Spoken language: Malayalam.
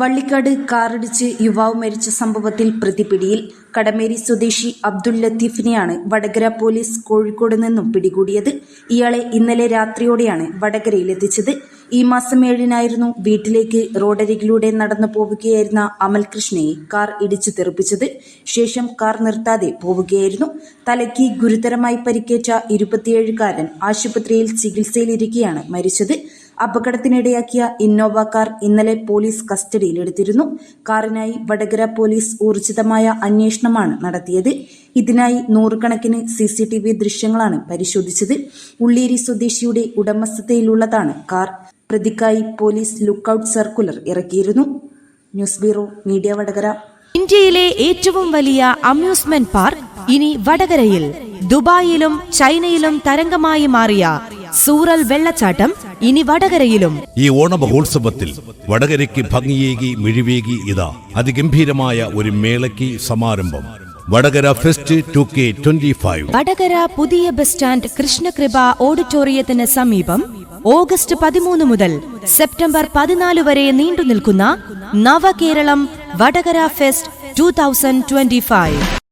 വള്ളിക്കാട് കാറിടിച്ച് യുവാവ് മരിച്ച സംഭവത്തിൽ പ്രതി പിടിയിൽ. കടമേരി സ്വദേശി അബ്ദുൽ ലത്തീഫിനെയാണ് വടകര പോലീസ് കോഴിക്കോട് നിന്നും പിടികൂടിയത്. ഇയാളെ ഇന്നലെ രാത്രിയോടെയാണ് വടകരയിലെത്തിച്ചത്. ഈ മാസം 7-നായിരുന്നു വീട്ടിലേക്ക് റോഡരികിലൂടെ നടന്നു പോവുകയായിരുന്ന അമൽകൃഷ്ണയെ കാർ ഇടിച്ചു തെറിപ്പിച്ചത്. ശേഷം കാർ നിർത്താതെ പോവുകയായിരുന്നു. തലയ്ക്ക് ഗുരുതരമായി പരിക്കേറ്റ 27-കാരൻ ആശുപത്രിയിൽ ചികിത്സയിലിരിക്കെയാണ് മരിച്ചത്. അപകടത്തിനിടയാക്കിയ ഇന്നോവ കാർ ഇന്നലെ പോലീസ് കസ്റ്റഡിയിലെടുത്തിരുന്നു. കാറിനായി വടകര പോലീസ് ഊർജിതമായ അന്വേഷണമാണ് നടത്തിയത്. ഇതിനായി 100 കണക്കിന് CCTV ദൃശ്യങ്ങളാണ് പരിശോധിച്ചത്. ഉള്ളേരി സ്വദേശിയുടെ ഉടമസ്ഥതയിലുള്ളതാണ് കാർ. പ്രതിക്കായി പോലീസ് ലുക്കൌട്ട് സർക്കുലർ ഇറക്കിയിരുന്നു. News bureau media Vadakara. ഇന്ത്യയിലെ ഏറ്റവും വലിയ അമ്യൂസ്മെന്റ് പാർക്ക് ഇനി വടകരയിൽ. ദുബായിലും ചൈനയിലും തരംഗമായി മാറിയ സൂറൽ വെള്ളച്ചാട്ടം ഇനി വടകരയിലും. ഈ ഓണമഹോത്സവത്തിൽ വടകരയ്ക്ക് ഭംഗിയേകി മിഴിവേകി ഇതാ അതിഗംഭീരമായ ഒരു മേളയ്ക്ക് സമാരംഭം. Vadakara fest 2K25. വടകര പുതിയ ബസ് സ്റ്റാൻഡ് കൃഷ്ണകൃപ ഓഡിറ്റോറിയത്തിന് സമീപം ഓഗസ്റ്റ് 13 മുതൽ സെപ്റ്റംബർ 14 വരെ നീണ്ടുനിൽക്കുന്ന നവകേരളം വടകര ഫെസ്റ്റ് 2025.